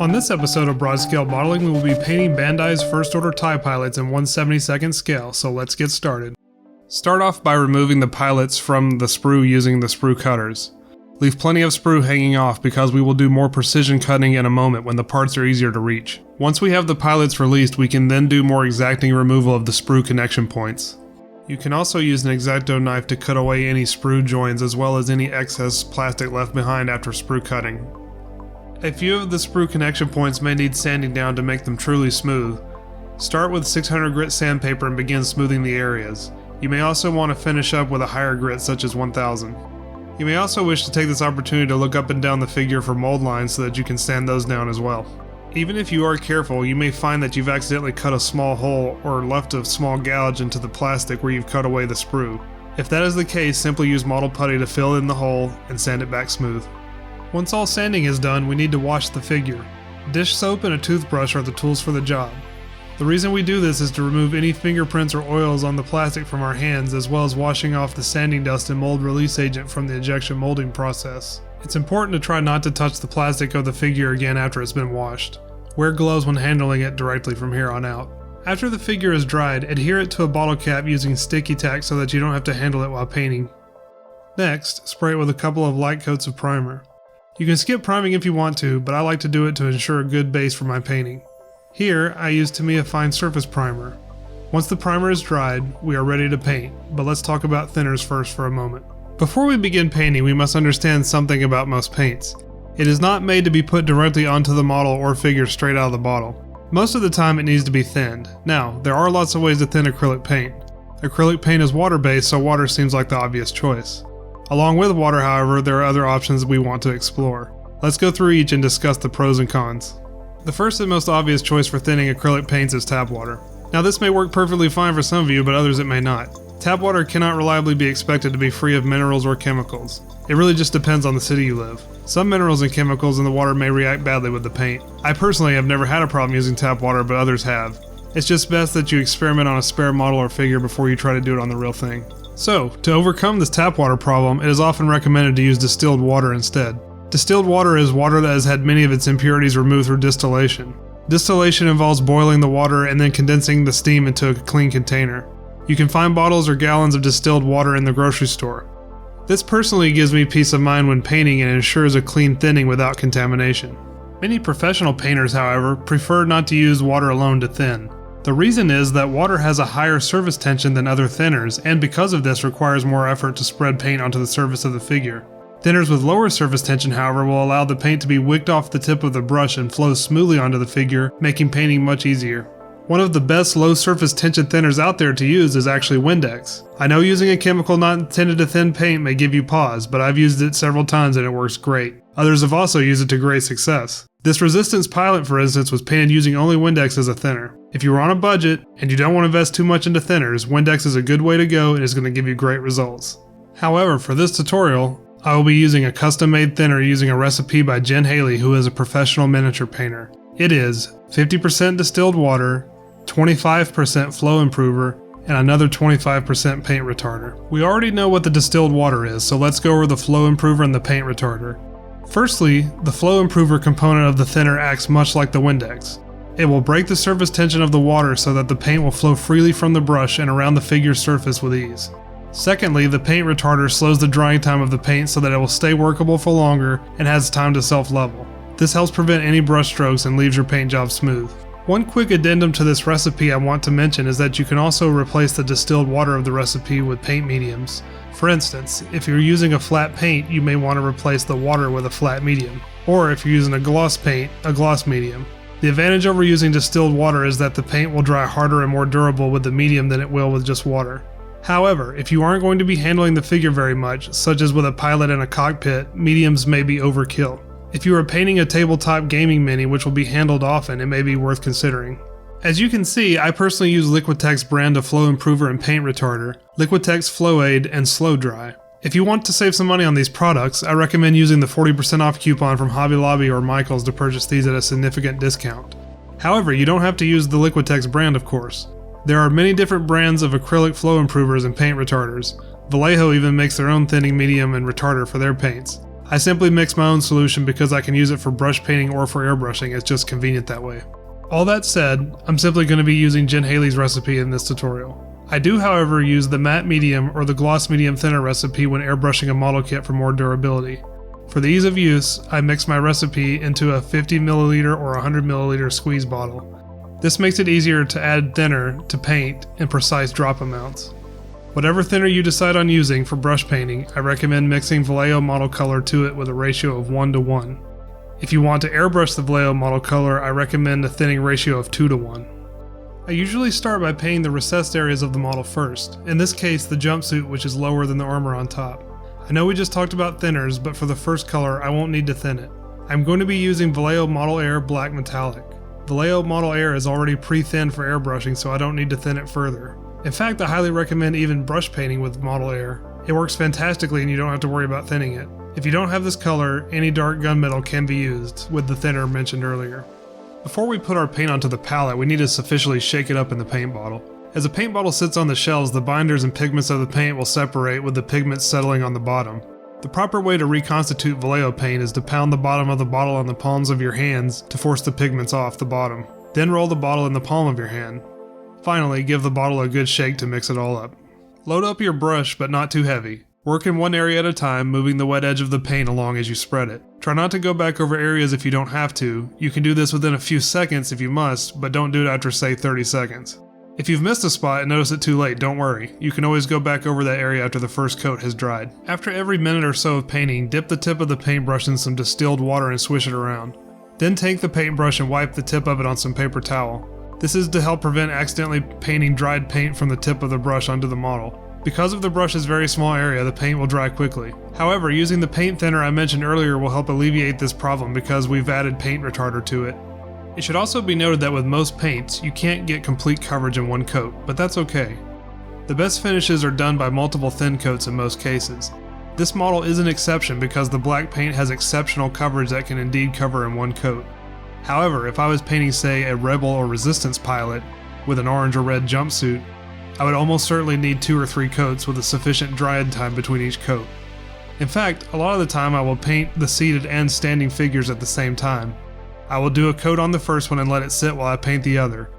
On this episode of Broad Scale Modeling, we will be painting Bandai's first order TIE pilots in 1/72nd scale, so let's get started. Start off by removing the pilots from the sprue using the sprue cutters. Leave plenty of sprue hanging off because we will do more precision cutting in a moment when the parts are easier to reach. Once we have the pilots released, we can then do more exacting removal of the sprue connection points. You can also use an X-Acto knife to cut away any sprue joins as well as any excess plastic left behind after sprue cutting. A few of the sprue connection points may need sanding down to make them truly smooth. Start with 600 grit sandpaper and begin smoothing the areas. You may also want to finish up with a higher grit such as 1000. You may also wish to take this opportunity to look up and down the figure for mold lines so that you can sand those down as well. Even if you are careful, you may find that you've accidentally cut a small hole or left a small gouge into the plastic where you've cut away the sprue. If that is the case, simply use model putty to fill in the hole and sand it back smooth. Once all sanding is done, we need to wash the figure. Dish soap and a toothbrush are the tools for the job. The reason we do this is to remove any fingerprints or oils on the plastic from our hands, as well as washing off the sanding dust and mold release agent from the injection molding process. It's important to try not to touch the plastic of the figure again after it's been washed. Wear gloves when handling it directly from here on out. After the figure is dried, adhere it to a bottle cap using sticky tack so that you don't have to handle it while painting. Next, spray it with a couple of light coats of primer. You can skip priming if you want to, but I like to do it to ensure a good base for my painting. Here, I use Tamiya Fine Surface Primer. Once the primer is dried, we are ready to paint, but let's talk about thinners first for a moment. Before we begin painting, we must understand something about most paints. It is not made to be put directly onto the model or figure straight out of the bottle. Most of the time it needs to be thinned. Now, there are lots of ways to thin acrylic paint. Acrylic paint is water-based, so water seems like the obvious choice. Along with water, however, there are other options we want to explore. Let's go through each and discuss the pros and cons. The first and most obvious choice for thinning acrylic paints is tap water. Now this may work perfectly fine for some of you, but others it may not. Tap water cannot reliably be expected to be free of minerals or chemicals. It really just depends on the city you live. Some minerals and chemicals in the water may react badly with the paint. I personally have never had a problem using tap water, but others have. It's just best that you experiment on a spare model or figure before you try to do it on the real thing. So, to overcome this tap water problem, it is often recommended to use distilled water instead. Distilled water is water that has had many of its impurities removed through distillation. Distillation involves boiling the water and then condensing the steam into a clean container. You can find bottles or gallons of distilled water in the grocery store. This personally gives me peace of mind when painting and ensures a clean thinning without contamination. Many professional painters, however, prefer not to use water alone to thin. The reason is that water has a higher surface tension than other thinners, and because of this requires more effort to spread paint onto the surface of the figure. Thinners with lower surface tension, however, will allow the paint to be wicked off the tip of the brush and flow smoothly onto the figure, making painting much easier. One of the best low surface tension thinners out there to use is actually Windex. I know using a chemical not intended to thin paint may give you pause, but I've used it several times and it works great. Others have also used it to great success. This Resistance pilot, for instance, was painted using only Windex as a thinner. If you are on a budget and you don't want to invest too much into thinners, Windex is a good way to go and is going to give you great results. However, for this tutorial, I will be using a custom-made thinner using a recipe by Jen Haley, who is a professional miniature painter. It is 50% distilled water, 25% flow improver, and another 25% paint retarder. We already know what the distilled water is, so let's go over the flow improver and the paint retarder. Firstly, the flow improver component of the thinner acts much like the Windex. It will break the surface tension of the water so that the paint will flow freely from the brush and around the figure's surface with ease. Secondly, the paint retarder slows the drying time of the paint so that it will stay workable for longer and has time to self-level. This helps prevent any brush strokes and leaves your paint job smooth. One quick addendum to this recipe I want to mention is that you can also replace the distilled water of the recipe with paint mediums. For instance, if you're using a flat paint, you may want to replace the water with a flat medium, or if you're using a gloss paint, a gloss medium. The advantage over using distilled water is that the paint will dry harder and more durable with the medium than it will with just water. However, if you aren't going to be handling the figure very much, such as with a pilot in a cockpit, mediums may be overkill. If you are painting a tabletop gaming mini which will be handled often, it may be worth considering. As you can see, I personally use Liquitex brand of flow improver and paint retarder, Liquitex Flow Aid, and Slow Dry. If you want to save some money on these products, I recommend using the 40% off coupon from Hobby Lobby or Michaels to purchase these at a significant discount. However, you don't have to use the Liquitex brand, of course. There are many different brands of acrylic flow improvers and paint retarders. VALLEJO even makes their own thinning medium and retarder for their paints. I simply mix my own solution because I can use it for brush painting or for airbrushing, it's just convenient that way. All that said, I'm simply going to be using Jen Haley's recipe in this tutorial. I do, however, use the matte medium or the gloss medium thinner recipe when airbrushing a model kit for more durability. For the ease of use, I mix my recipe into a 50ml or 100ml squeeze bottle. This makes it easier to add thinner to paint in precise drop amounts. Whatever thinner you decide on using for brush painting, I recommend mixing Vallejo model color to it with a ratio of 1:1. If you want to airbrush the Vallejo model color, I recommend a thinning ratio of 2:1. I usually start by painting the recessed areas of the model first, in this case the jumpsuit, which is lower than the armor on top. I know we just talked about thinners, but for the first color I won't need to thin it. I'm going to be using Vallejo Model Air Black Metallic. Vallejo Model Air is already pre-thinned for airbrushing, so I don't need to thin it further. In fact, I highly recommend even brush painting with Model Air. It works fantastically and you don't have to worry about thinning it. If you don't have this color, any dark gunmetal can be used, with the thinner mentioned earlier. Before we put our paint onto the palette, we need to sufficiently shake it up in the paint bottle. As the paint bottle sits on the shelves, the binders and pigments of the paint will separate with the pigments settling on the bottom. The proper way to reconstitute Vallejo paint is to pound the bottom of the bottle on the palms of your hands to force the pigments off the bottom. Then roll the bottle in the palm of your hand. Finally, give the bottle a good shake to mix it all up. Load up your brush, but not too heavy. Work in one area at a time, moving the wet edge of the paint along as you spread it. Try not to go back over areas if you don't have to. You can do this within a few seconds if you must, but don't do it after say 30 seconds. If you've missed a spot and notice it too late, don't worry. You can always go back over that area after the first coat has dried. After every minute or so of painting, dip the tip of the paintbrush in some distilled water and swish it around. Then take the paintbrush and wipe the tip of it on some paper towel. This is to help prevent accidentally painting dried paint from the tip of the brush onto the model. Because of the brush's very small area, the paint will dry quickly. However, using the paint thinner I mentioned earlier will help alleviate this problem because we've added paint retarder to it. It should also be noted that with most paints, you can't get complete coverage in one coat, but that's okay. The best finishes are done by multiple thin coats in most cases. This model is an exception because the black paint has exceptional coverage that can indeed cover in one coat. However, if I was painting, say, a Rebel or Resistance pilot with an orange or red jumpsuit, I would almost certainly need 2 or 3 coats with a sufficient drying time between each coat. In fact, a lot of the time I will paint the seated and standing figures at the same time. I will do a coat on the first one and let it sit while I paint the other.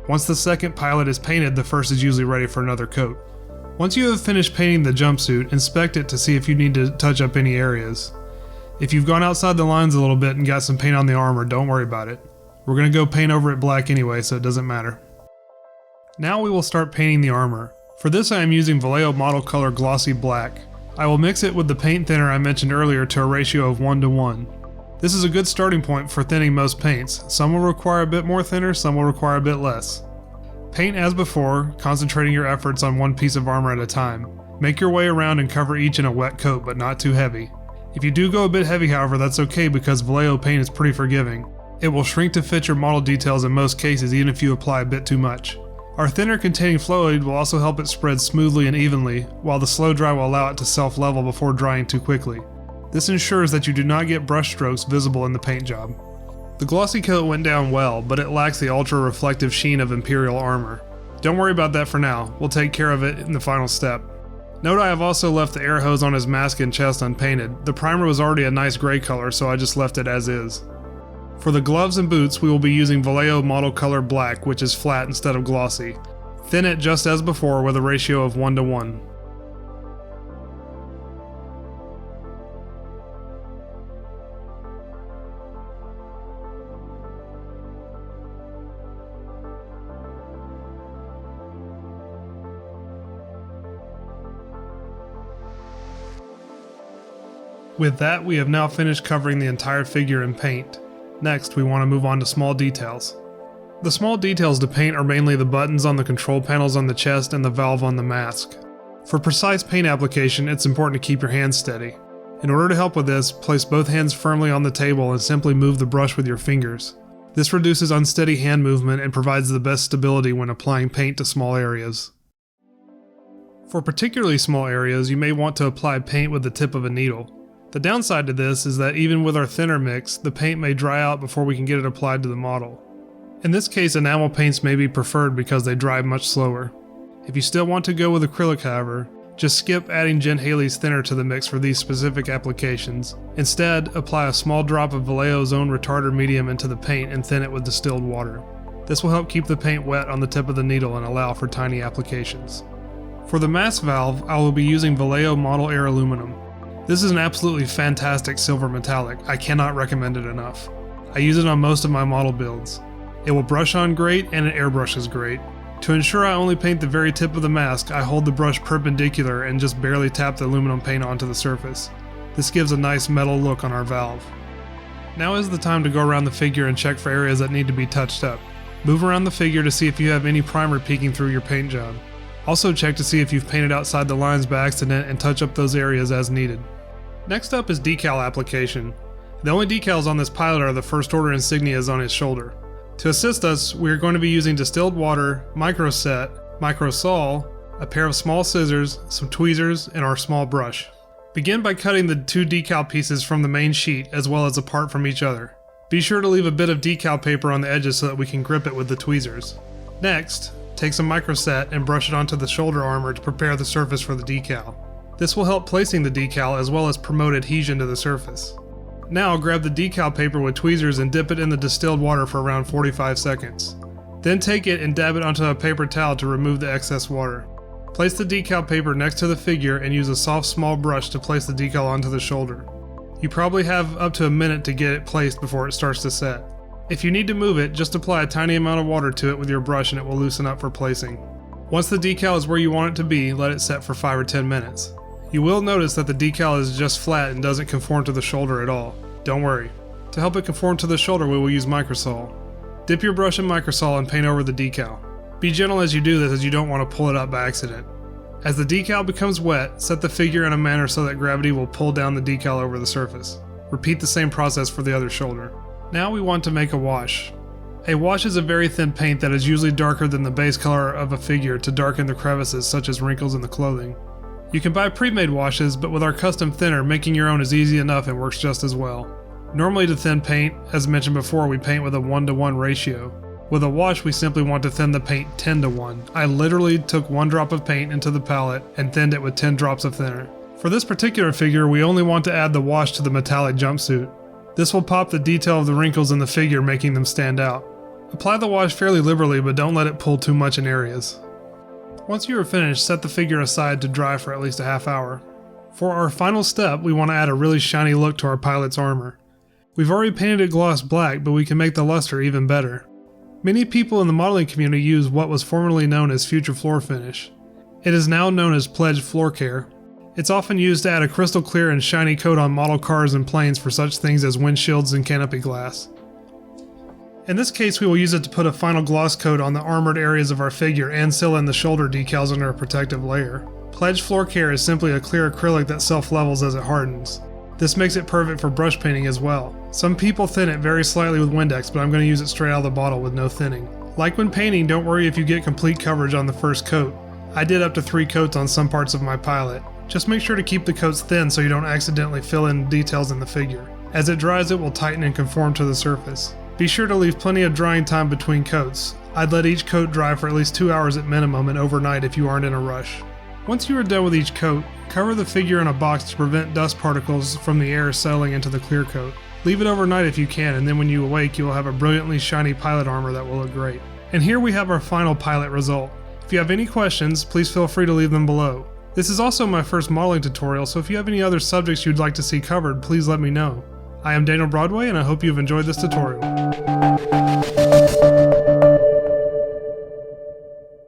Once the second pilot is painted, the first is usually ready for another coat. Once you have finished painting the jumpsuit, inspect it to see if you need to touch up any areas. If you've gone outside the lines a little bit and got some paint on the armor, don't worry about it. We're going to go paint over it black anyway, so it doesn't matter. Now we will start painting the armor. For this I am using Vallejo Model Color Glossy Black. I will mix it with the paint thinner I mentioned earlier to a ratio of 1:1. This is a good starting point for thinning most paints. Some will require a bit more thinner, some will require a bit less. Paint as before, concentrating your efforts on one piece of armor at a time. Make your way around and cover each in a wet coat, but not too heavy. If you do go a bit heavy, however, that's okay because Vallejo paint is pretty forgiving. It will shrink to fit your model details in most cases even if you apply a bit too much. Our thinner containing fluid will also help it spread smoothly and evenly, while the slow dry will allow it to self-level before drying too quickly. This ensures that you do not get brush strokes visible in the paint job. The glossy coat went down well, but it lacks the ultra-reflective sheen of Imperial armor. Don't worry about that for now, we'll take care of it in the final step. Note I have also left the air hose on his mask and chest unpainted. The primer was already a nice gray color, so I just left it as is. For the gloves and boots, we will be using Vallejo Model Color Black, which is flat instead of glossy. Thin it just as before with a ratio of 1:1. With that, we have now finished covering the entire figure in paint. Next, we want to move on to small details. The small details to paint are mainly the buttons on the control panels on the chest and the valve on the mask. For precise paint application, it's important to keep your hands steady. In order to help with this, place both hands firmly on the table and simply move the brush with your fingers. This reduces unsteady hand movement and provides the best stability when applying paint to small areas. For particularly small areas, you may want to apply paint with the tip of a needle. The downside to this is that even with our thinner mix, the paint may dry out before we can get it applied to the model. In this case, enamel paints may be preferred because they dry much slower. If you still want to go with acrylic, however, Just skip adding Jen Haley's thinner to the mix for these specific applications. Instead, apply a small drop of VALLEJO's own retarder medium into the paint and thin it with distilled water. This will help keep the paint wet on the tip of the needle and allow for tiny applications. For the mask valve, I will be using VALLEJO Model Air Aluminum. This is an absolutely fantastic silver metallic. I cannot recommend it enough. I use it on most of my model builds. It will brush on great and it airbrushes great. To ensure I only paint the very tip of the mask, I hold the brush perpendicular and just barely tap the aluminum paint onto the surface. This gives a nice metal look on our valve. Now is the time to go around the figure and check for areas that need to be touched up. Move around the figure to see if you have any primer peeking through your paint job. Also check to see if you've painted outside the lines by accident and touch up those areas as needed. Next up is decal application. The only decals on this pilot are the first order insignias on his shoulder. To assist us, we are going to be using distilled water, microset, microsol, a pair of small scissors, some tweezers, and our small brush. Begin by cutting the two decal pieces from the main sheet as well as apart from each other. Be sure to leave a bit of decal paper on the edges so that we can grip it with the tweezers. Next, take some microset and brush it onto the shoulder armor to prepare the surface for the decal. This will help placing the decal as well as promote adhesion to the surface. Now grab the decal paper with tweezers and dip it in the distilled water for around 45 seconds. Then take it and dab it onto a paper towel to remove the excess water. Place the decal paper next to the figure and use a soft small brush to place the decal onto the shoulder. You probably have up to a minute to get it placed before it starts to set. If you need to move it, just apply a tiny amount of water to it with your brush and it will loosen up for placing. Once the decal is where you want it to be, let it set for 5 or 10 minutes. You will notice that the decal is just flat and doesn't conform to the shoulder at all. Don't worry. To help it conform to the shoulder, we will use microsol. Dip your brush in microsol and paint over the decal. Be gentle as you do this as you don't want to pull it up by accident. As the decal becomes wet, set the figure in a manner so that gravity will pull down the decal over the surface. Repeat the same process for the other shoulder. Now we want to make a wash. A wash is a very thin paint that is usually darker than the base color of a figure to darken the crevices such as wrinkles in the clothing. You can buy pre-made washes, but with our custom thinner, making your own is easy enough and works just as well. Normally to thin paint, as mentioned before, we paint with a 1:1 ratio. With a wash, we simply want to thin the paint 10:1. I literally took 1 drop of paint into the palette and thinned it with 10 drops of thinner. For this particular figure, we only want to add the wash to the metallic jumpsuit. This will pop the detail of the wrinkles in the figure, making them stand out. Apply the wash fairly liberally, but don't let it pull too much in areas. Once you are finished, set the figure aside to dry for at least a half hour. For our final step, we want to add a really shiny look to our pilot's armor. We've already painted it gloss black, but we can make the luster even better. Many people in the modeling community use what was formerly known as Future Floor Finish. It is now known as Pledge Floor Care. It's often used to add a crystal clear and shiny coat on model cars and planes for such things as windshields and canopy glass. In this case, we will use it to put a final gloss coat on the armored areas of our figure and seal in the shoulder decals under a protective layer. Pledge Floor Care is simply a clear acrylic that self-levels as it hardens. This makes it perfect for brush painting as well. Some people thin it very slightly with Windex, but I'm going to use it straight out of the bottle with no thinning. Like when painting, don't worry if you get complete coverage on the first coat. I did up to 3 coats on some parts of my pilot. Just make sure to keep the coats thin so you don't accidentally fill in details in the figure. As it dries, it will tighten and conform to the surface. Be sure to leave plenty of drying time between coats. I'd let each coat dry for at least 2 hours at minimum and overnight if you aren't in a rush. Once you are done with each coat, cover the figure in a box to prevent dust particles from the air settling into the clear coat. Leave it overnight if you can, and then when you awake, you will have a brilliantly shiny pilot armor that will look great. And here we have our final pilot result. If you have any questions, please feel free to leave them below. This is also my first modeling tutorial, so if you have any other subjects you'd like to see covered, please let me know. I am Daniel Broadway, and I hope you've enjoyed this tutorial.